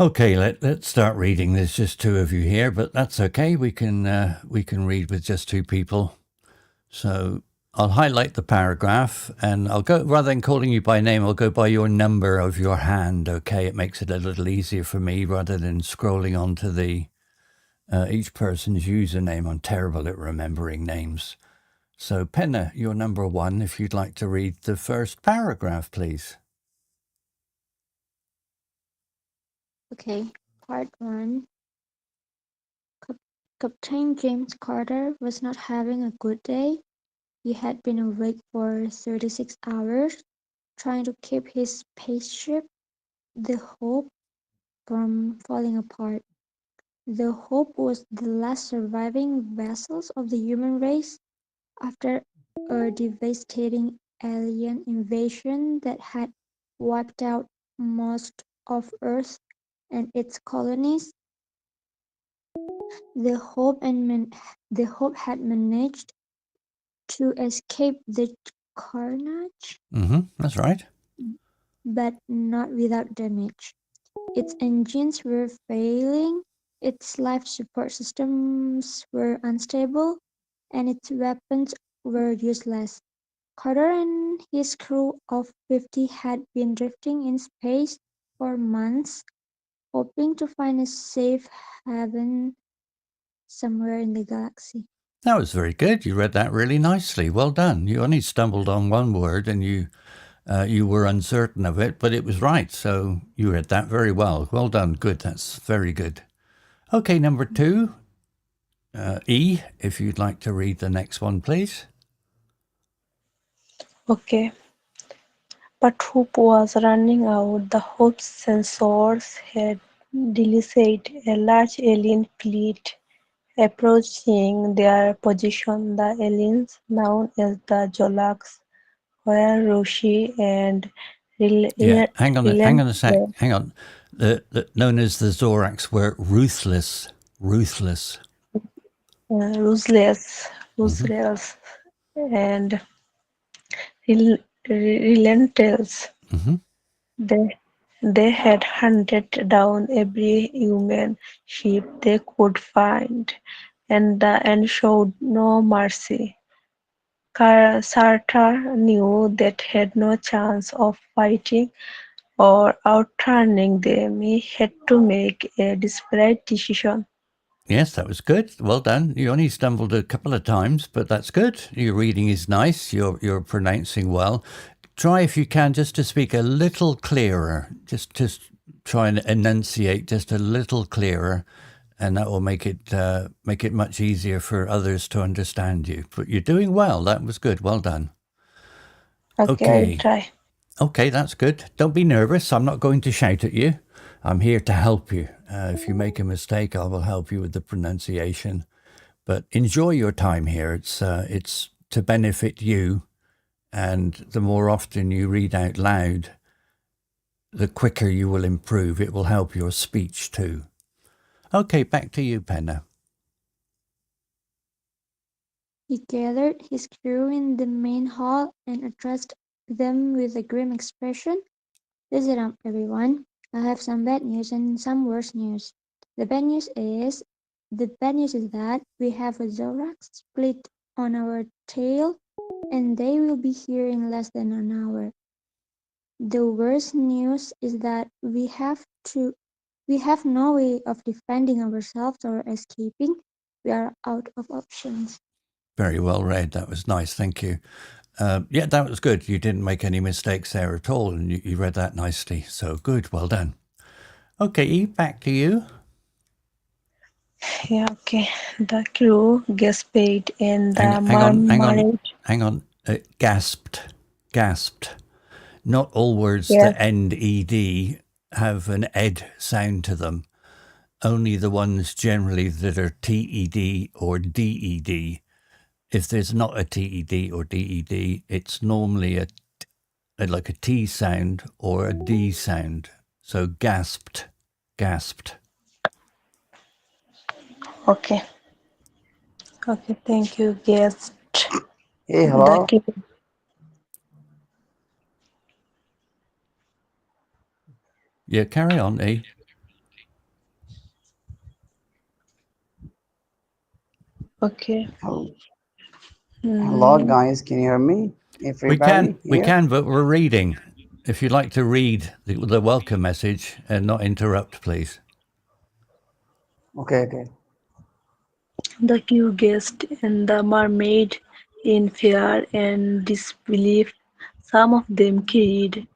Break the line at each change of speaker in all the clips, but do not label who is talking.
Okay, let's start reading. There's just two of you here, but that's okay. We can read with just two people. So I'll highlight the paragraph, and I'll go, rather than calling you by name, I'll go by your number of your hand. Okay, it makes it a little easier for me rather than scrolling onto the each person's username. I'm terrible at remembering names. So Pena, you're number one. If you'd like to read the first paragraph, please.
Okay, part one. Captain James Carter was not having a good day. He had been awake for 36 hours, trying to keep his spaceship, the Hope, from falling apart. The Hope was the last surviving vessel of the human race after a devastating alien invasion that had wiped out most of Earth and its colonies. The Hope had managed to escape the carnage,
That's right.
but not without damage. Its engines were failing, its life support systems were unstable, and its weapons were useless. Carter and his crew of 50 had been drifting in space for months, hoping to find a safe haven somewhere in the galaxy.
That was very good. You read that really nicely. Well done. You only stumbled on one word, and you were uncertain of it, but it was right. So you read that very well. Well done. Good. That's very good. Okay, number two. E, if you'd like to read the next one, please.
Okay, but Hope was running out. The Hope's sensors had detected a large alien fleet approaching their position. The aliens, known as the Jolaks, were rushy and
Yeah, hang on a sec.
relentless.
Hang on. Known as the Zorax were ruthless. Ruthless.
Ruthless, ruthless, and relentless. They they had hunted down every human ship they could find, and showed no mercy. Sartre knew that had no chance of fighting or outturning them. He had to make a desperate decision.
Yes, that was good. Well done. You only stumbled a couple of times, but that's good. Your reading is nice. You're pronouncing well. Try, if you can, just to speak a little clearer. Just try and enunciate just a little clearer, and that will make it much easier for others to understand you. But you're doing well. That was good. Well done.
Okay, I will
Okay.
try.
Okay, that's good. Don't be nervous. I'm not going to shout at you. I'm here to help you. If you make a mistake, I will help you with the pronunciation. But enjoy your time here. It's to benefit you, and the more often you read out loud, the quicker you will improve. It will help your speech too. Okay, back to you, Penna.
He gathered his crew in the main hall and addressed them with a grim expression. Listen up, everyone. I have some bad news and some worse news. The bad news is the bad news is that we have a Zorax split on our tail, and they will be here in less than an hour. The worst news is that we have no way of defending ourselves or escaping. We are out of options.
Very well read. That was nice. Thank you. Yeah, that was good. You didn't make any mistakes there at all, and you read that nicely. So good. Well done. Okay, Eve, back to you.
Yeah, okay. The crew gasped and the
Hang
mermaid
on. Gasped. Gasped. Not all words
yes,
that end ed have an ed sound to them. Only the ones generally that are ted or ded. If there's not a ted or ded, it's normally like a t sound or a d sound. So gasped, gasped.
okay. Okay, thank you, guest.
Hey,
The
hello.
crew,
Yeah, carry on, E.
Okay.
Hel- Hello,
Hmm.
guys. Can you hear me? Everybody
We
here?
can, but we're reading. If you'd like to read the welcome message and not interrupt, please.
Okay, okay.
The Q guest and the mermaid in fear and disbelief. Some of them cried,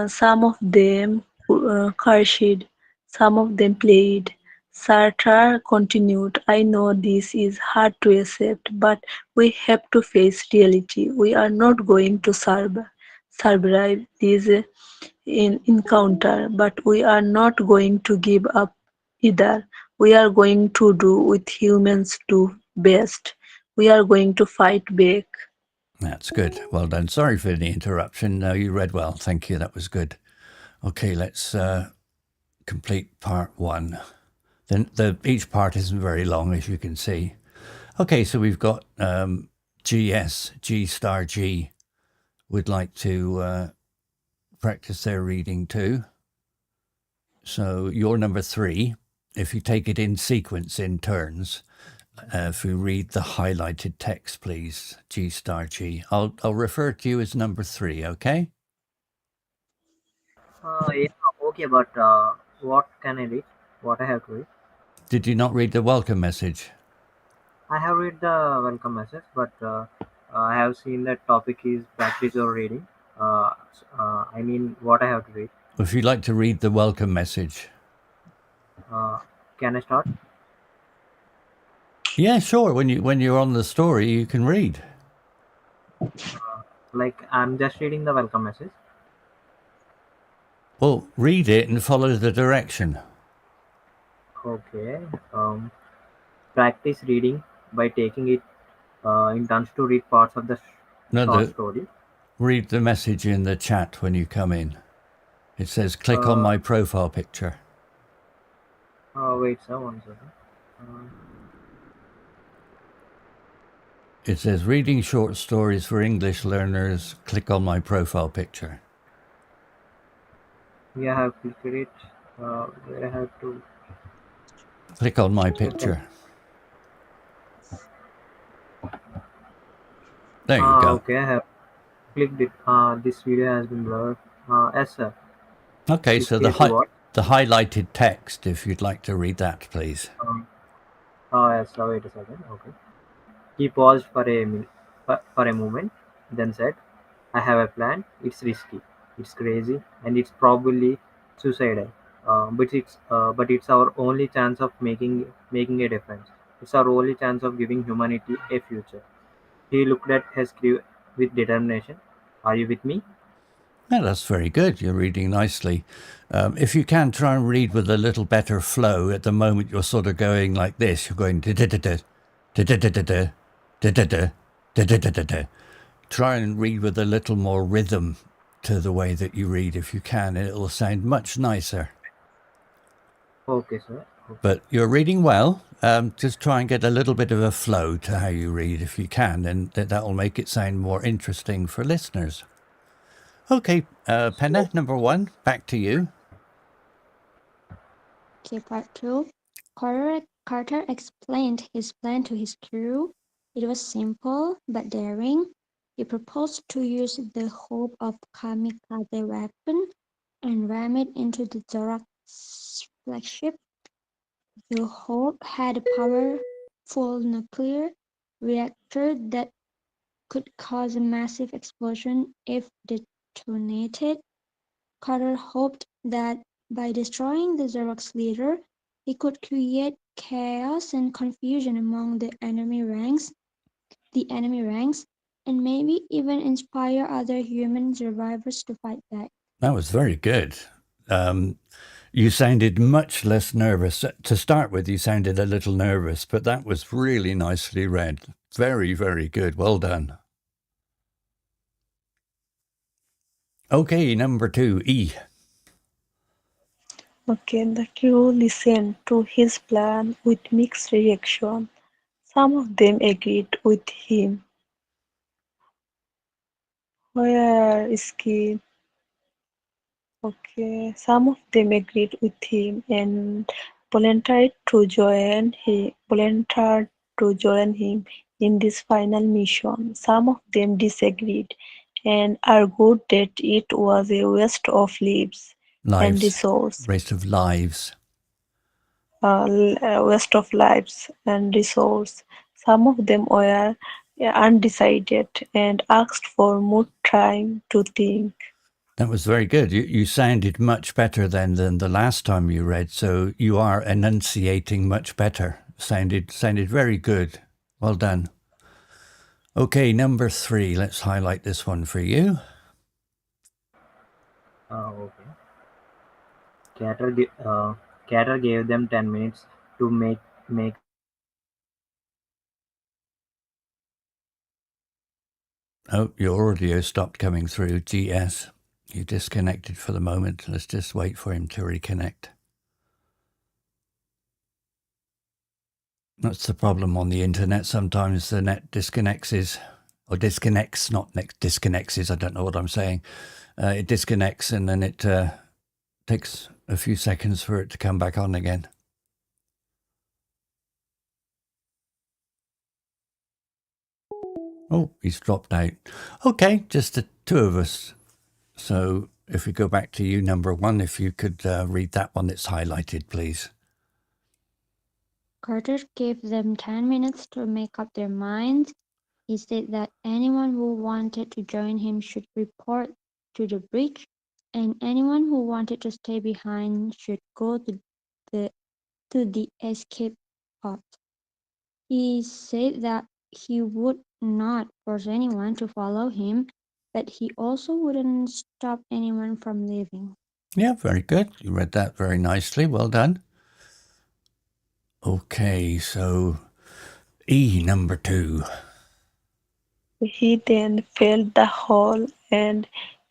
some of them cursed, some of them played. Sartre continued, I know this is hard to accept, but we have to face reality. We are not going to survive this encounter, but we are not going to give up either. We are going to do what humans do best. We are going to fight back.
That's good. Well done. Sorry for the interruption. No, you read well. Thank you. That was good. Okay, let's complete part one. Then each part isn't very long, as you can see. Okay, so we've got GS, G star G, would like to practice their reading too. So you're number 3. If you take it in sequence, in turns, if we read the highlighted text, please, G star G. I'll refer to you as number 3, okay?
Yeah, okay, but what can I read? What I have to read?
Did you not read the welcome message?
I have read the welcome message, but I have seen that topic is practice or reading. I mean, what I have to read.
If you'd like to read the welcome message.
Uh, can I start?
Yeah, sure. When you're on the story, you can read.
Like I'm just reading the welcome message.
Well, read it and follow the direction.
Okay. Practice reading by taking it in turns to read parts of the
No,
short story.
read the message in the chat when you come in. It says, click on
Uh,
my profile picture.
Wait, sir, one second. Uh,
It says, reading short stories for English learners. Click on my profile picture.
yeah, I have clicked it. Where I have to.
Click on my
Okay.
picture. There you go.
Okay, I have clicked it. This video has been blurred. Yes, sir.
Okay,
Click
so
here to what?
the highlighted text, if you'd like to read that, please.
Yes, sir. Wait a second. Okay. He paused for a moment, then said, "I have a plan. It's risky, it's crazy, and it's probably suicidal. But it's our only chance of making a difference. It's our only chance of giving humanity a future." He looked at his crew with determination. "Are you with me?"
Yeah, that's very good. You're reading nicely. If you can, try and read with a little better flow. At the moment, you're sort of going like this. You're going da-da-da-da, da-da-da-da-da, da-da-da, da-da-da-da-da. Try and read with a little more rhythm to the way that you read if you can, and it'll sound much nicer.
Okay, sir. Okay.
But you're reading well. Just try and get a little bit of a flow to how you read if you can, and that will make it sound more interesting for listeners. Okay, Pena, number 1, back to you.
Okay, part two. Carter explained his plan to his crew. It was simple but daring. He proposed to use the hope of kamikaze weapon and ram it into the Zorak's flagship. The hope had a powerful nuclear reactor that could cause a massive explosion if detonated. Carter hoped that by destroying the Xerox leader, he could create chaos and confusion among the enemy ranks, and maybe even inspire other human survivors to fight back.
That was very good. You sounded much less nervous. To start with, you sounded a little nervous, but that was really nicely read. Very, very good. Well done. Okay, number 2, E.
Okay, the crew listened to his plan with mixed reaction. Some of them agreed with him, where Ski. Okay, some of them agreed with him and volunteered to join. He volunteered to join him in this final mission. Some of them disagreed and argued that it was a waste of lives and
Lives.
resources.
Waste of lives.
Waste of lives and resource. Some of them were undecided and asked for more time to think.
That was very good. You sounded much better than the last time you read, so you are enunciating much better. Sounded very good. Well done. Okay, number 3. Let's highlight this one for you.
Okay. Cater gave them 10 minutes to make
Oh, your audio stopped coming through. GS. You disconnected for the moment. Let's just wait for him to reconnect. That's the problem on the internet. Sometimes the net disconnects, not disconnects. I don't know what I'm saying. It disconnects and then it takes a few seconds for it to come back on again. Oh, he's dropped out. Okay, just the two of us. So if we go back to you, number 1, if you could read that one that's highlighted, please.
Carter gave them 10 minutes to make up their minds. He said that anyone who wanted to join him should report to the bridge, and anyone who wanted to stay behind should go to the escape pod. He said that he would not force anyone to follow him, but he also wouldn't stop anyone from leaving.
Yeah, very good. You read that very nicely. Well done. Okay, so E, number 2.
He then filled the hole and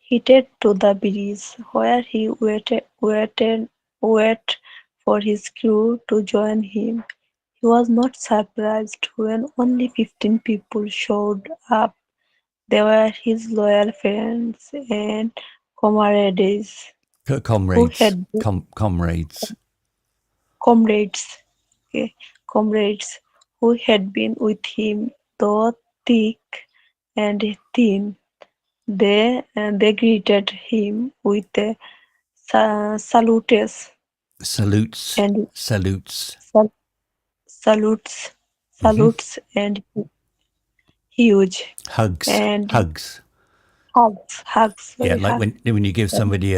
headed to the bridge, where he waited for his crew to join him. He was not surprised when only 15 people showed up. They were his loyal friends and comrades who
Comrades.
had been
Comrades.
comrades, okay, comrades who had been with him through thick and thin. They greeted him with salutes
Salutes.
and
Salutes.
sal- salutes,
Hmm.
salutes and huge
Hugs.
and
Hugs.
hugs,
Yeah,
sorry,
like
hugs.
when you give somebody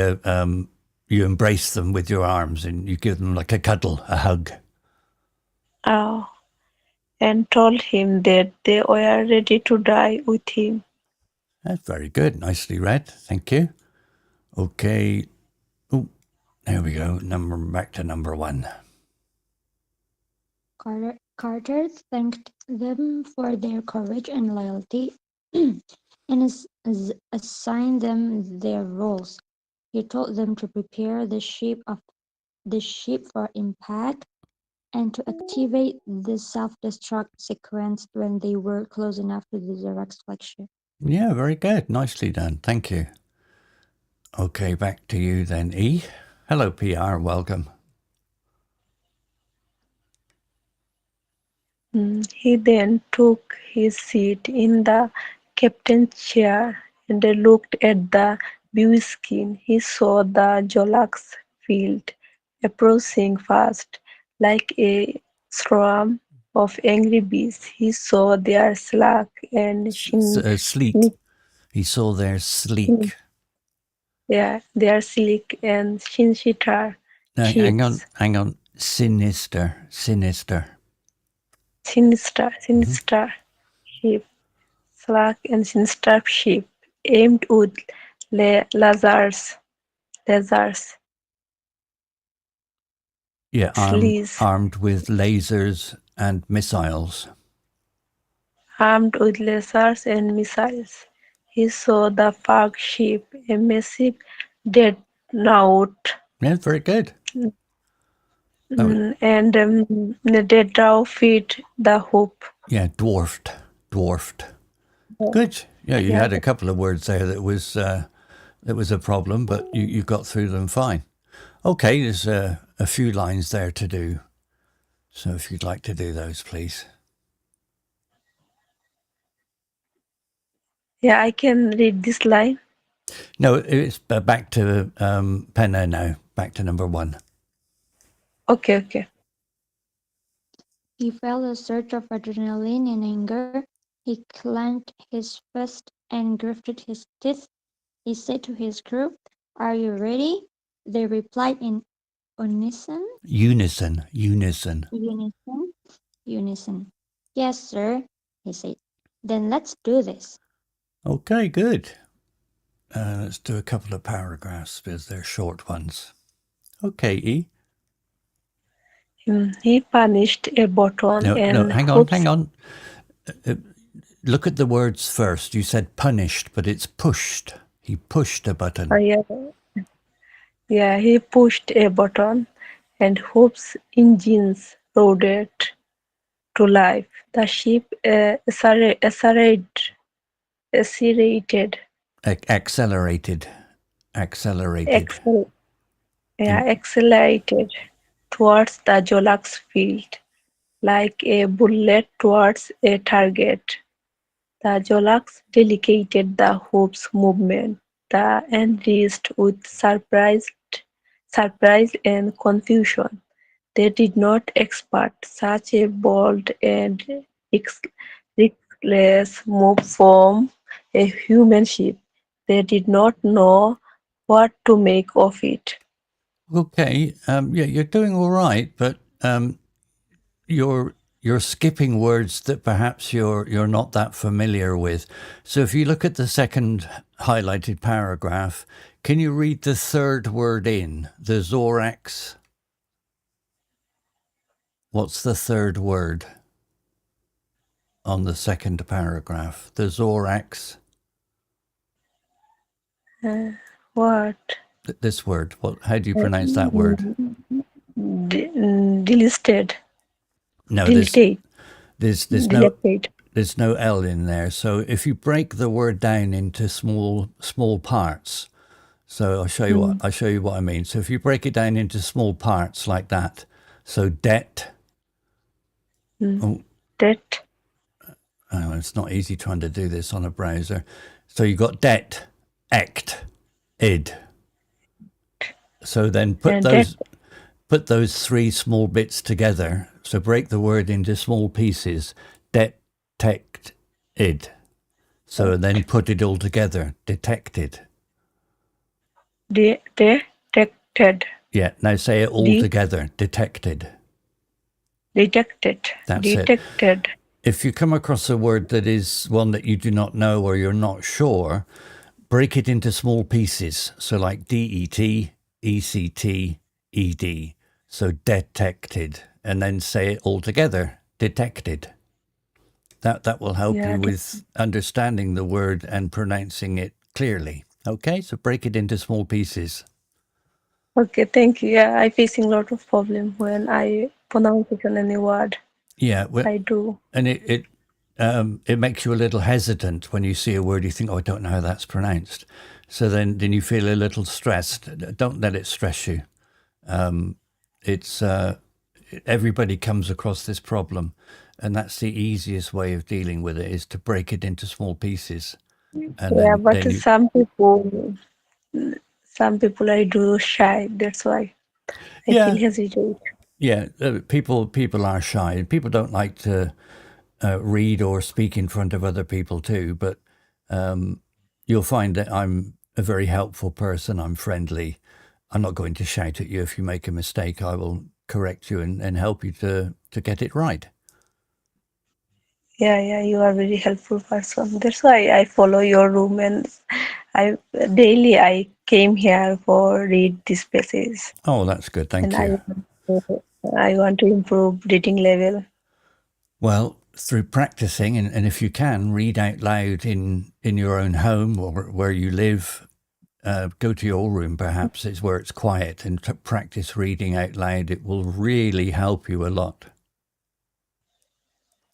you embrace them with your arms and you give them like a cuddle, a hug.
Uh, and told him that they were ready to die with him.
That's very good. Nicely read. Thank you. Okay. Oh, there we go. Back to number 1.
Carter thanked them for their courage and loyalty and assigned them their roles. He told them to prepare the ship for impact and to activate the self-destruct sequence when they were close enough to the direct flagship.
Yeah, very good. Nicely done. Thank you. Okay, back to you then, E. Hello, PR. Welcome.
He then took his seat in the captain's chair and looked at the viewscreen. He saw the Jolaks field approaching fast, like a swarm of angry bees. He saw their slack and
Sleek. He saw their sleek.
yeah, their sleek and sinister
Hang
ships.
on. Sinister.
Sinister ship, slack and sinister ship, aimed with lasers,
Yeah,
sleaze,
armed with lasers and missiles.
armed with lasers and missiles. He saw the Park ship, a massive dreadnought,
Yeah, very good.
and the dreadnought fit the hoop.
Yeah, dwarfed. Good. Yeah, you
Yeah,
had a couple of words there that was a problem, but you got through them fine. Okay, there's a few lines there to do. So if you'd like to do those, please.
Yeah, I can read this line.
No, it's back to Pena now. Back to number 1.
Okay.
He felt a surge of adrenaline and anger. He clenched his fist and gritted his teeth. He said to his crew, "Are you ready?" They replied in unison.
Unison.
Unison. "Yes, sir," he said. "Then let's do this."
Okay, good. Let's do a couple of paragraphs because they're short ones. Okay, E.
He punished a button
No,
and
hang
hoops.
on. Look at the words first. You said punished, but it's pushed. He pushed a button.
Yeah, he pushed a button and hoops engines roared to life. The ship accelerated
Accelerated.
accelerated towards the Jolak's field, like a bullet towards a target. The Jolaks delegated the hoop's movement, enraged with surprise and confusion. They did not expect such a bold and reckless move from a human ship. They did not know what to make of it.
Okay. Yeah, you're doing all right, but you're skipping words that perhaps you're not that familiar with. So if you look at the second highlighted paragraph, can you read the third word in the Zorax? What's the third word on the second paragraph? The Zorax.
What?
This word. How do you pronounce that word?
Delisted.
No,
Deleted.
there's no L in there. So if you break the word down into small parts, so I'll show you what I mean. So if you break it down into small parts like that, so debt.
Debt.
Oh, it's not easy trying to do this on a browser. So you got det, ect, id. So then put those 3 small bits together. So break the word into small pieces. Det, tect, id. So then put it all together. Detected.
Detected.
Yeah. Now say it all together. Detected.
Detected.
That's
Detected.
it. If you come across a word that is one that you do not know or you're not sure, break it into small pieces. So like DET, ECT, ED. So detected. And then say it all together. Detected. That will help you with understanding the word and pronouncing it clearly. Okay, so break it into small pieces.
Okay, thank you. Yeah, I facing a lot of problem when I pronounce it on any word.
Yeah,
I do.
And it makes you a little hesitant when you see a word you think, oh, I don't know how that's pronounced. So then you feel a little stressed. Don't let it stress you. It's everybody comes across this problem, and that's the easiest way of dealing with it is to break it into small pieces. And
Yeah,
then
but
you,
some people I do shy. That's why I feel hesitate.
Yeah, people are shy. People don't like to read or speak in front of other people too. But you'll find that I'm a very helpful person. I'm friendly. I'm not going to shout at you if you make a mistake. I will correct you and help you to get it right.
Yeah, you are very helpful person. That's why I follow your room and I came here for read this passage.
Oh, that's good. Thank you.
I want to improve reading level.
Well, through practicing, and if you can, read out loud in your own home or where you live. Go to your room, perhaps. It's where it's quiet, and to practice reading out loud. It will really help you a lot.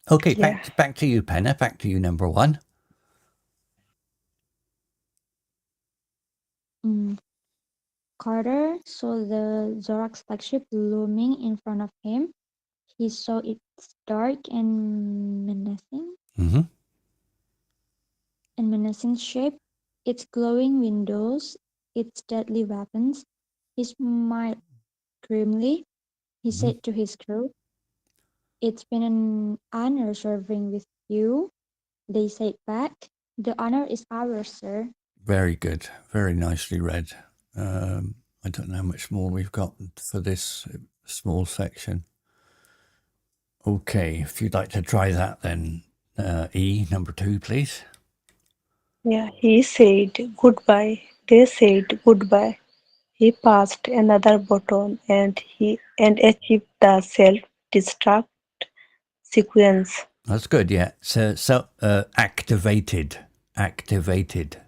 Okay, back to you, Pena. Back to you, number 1.
Carter saw the Zorax flagship looming in front of him. He saw it's dark and menacing.
Mm-hmm.
and menacing shape, its glowing windows, its deadly weapons. He smiled grimly. He
Mhm.
said to his crew, "It's been an honor serving with you." They said back, "The honor is ours, sir."
Very good. Very nicely read. I don't know how much more we've got for this small section. Okay, if you'd like to try that, then E, number 2, please.
Yeah, he said goodbye. They said goodbye. He passed another button and achieved the self-destruct sequence.
That's good, yeah. So activated. Activated.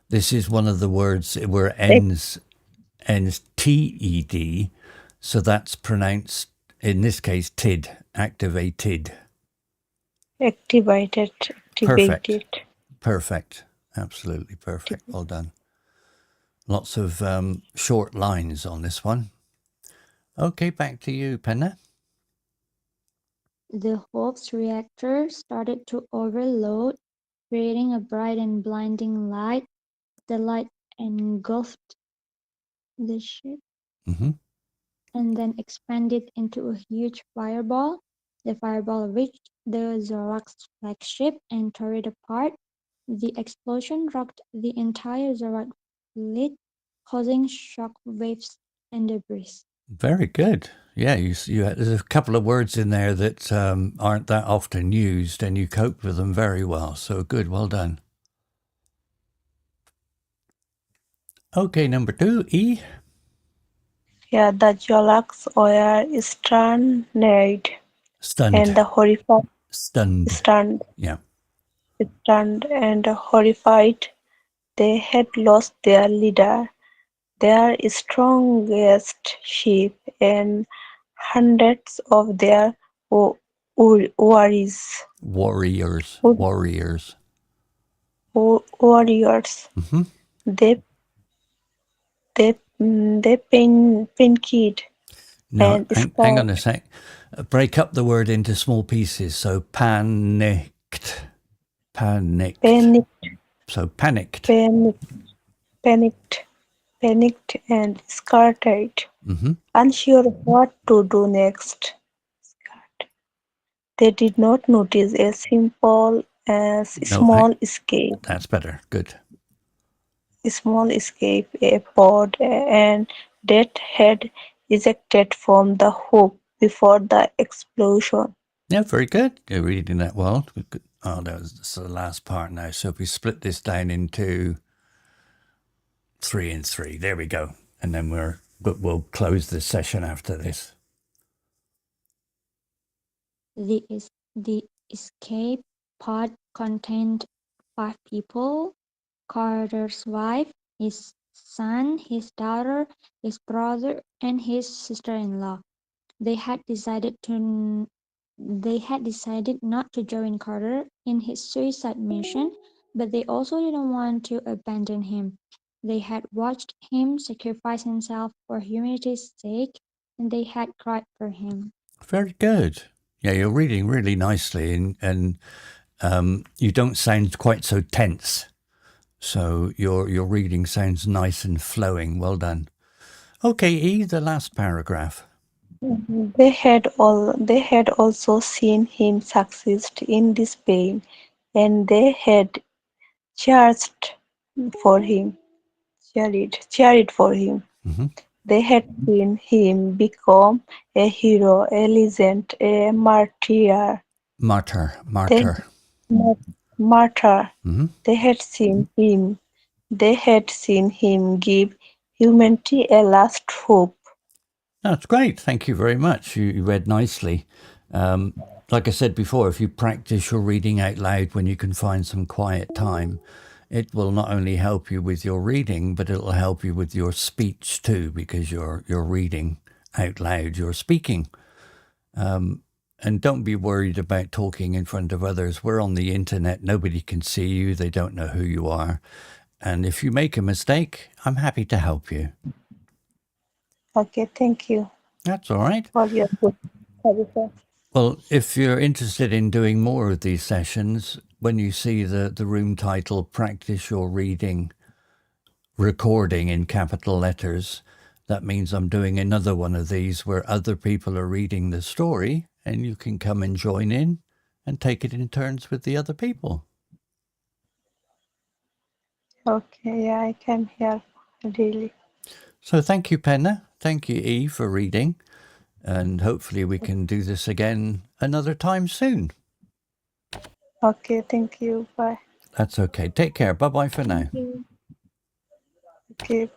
This is one of the words where it ends TED, so that's pronounced, in this case, TID, activated.
Activated.
Perfect. Perfect. Absolutely perfect. Well done. Lots of short lines on this one. Okay, back to you, Pena.
The Hope's reactor started to overload, creating a bright and blinding light. The light engulfed the ship
Mm-hmm.
and then expanded into a huge fireball. The fireball reached the Zorak's flagship and tore it apart. The explosion rocked the entire Zorak fleet, causing shock waves and debris.
Very good. Yeah, there's a couple of words in there that aren't that often used, and you coped with them very well. So good, well done. Okay, number 2, E.
Yeah, the Jolaks were stunned
Stunned.
and horrified.
Stunned.
Stunned,
Yeah.
stunned and horrified. They had lost their leader, their strongest ship, and hundreds of their warriors.
Warriors.
Warriors.
Mm-hmm.
They they panicked
No,
and
hang on
scored.
a sec. Break up the word into small pieces. So panicked.
Panicked,
So panicked.
panicked, panicked and scattered,
Mm-hmm.
unsure what to do next. They did not notice a simple
No,
escape,
that's better. Good.
a pod, and that had ejected from the hoop before the explosion.
Yeah, very good. You're reading that well. Oh, that's the last part now. So if we split this down into 3 and 3, there we go. And then we'll close the session after this.
The escape pod contained 5 people: Carter's wife, his son, his daughter, his brother, and his sister-in-law. They had decided not to join Carter in his suicide mission, but they also didn't want to abandon him. They had watched him sacrifice himself for humanity's sake, and they had cried for him.
Very good. Yeah, you're reading really nicely, and you don't sound quite so tense. So your reading sounds nice and flowing. Well done. Okay, E, the last paragraph.
They had also seen him succeed in this pain, and they had cheered for him, cheered for him.
Mm-hmm.
They had seen him become a hero, a legend, a martyr.
Martyr.
They martyr.
Mm-hmm.
They had seen him. They had seen him give humanity a last hope.
That's great. Thank you very much. You read nicely. Like I said before, if you practice your reading out loud when you can find some quiet time, it will not only help you with your reading, but it'll help you with your speech too, because you're reading out loud, you're speaking. And don't be worried about talking in front of others. We're on the internet. Nobody can see you. They don't know who you are. And if you make a mistake, I'm happy to help you.
Okay, thank you
That's all right.
for your good services.
Well, if you're interested in doing more of these sessions, when you see the room title, Practice Your Reading Recording in capital letters, that means I'm doing another one of these where other people are reading the story and you can come and join in and take it in turns with the other people.
Okay, yeah, I came here daily.
So thank you, Pena. Thank you, E, for reading. And hopefully we can do this again another time soon.
Okay, thank you. Bye.
That's okay. Take care. Bye-bye for now.
Thank you.
Okay.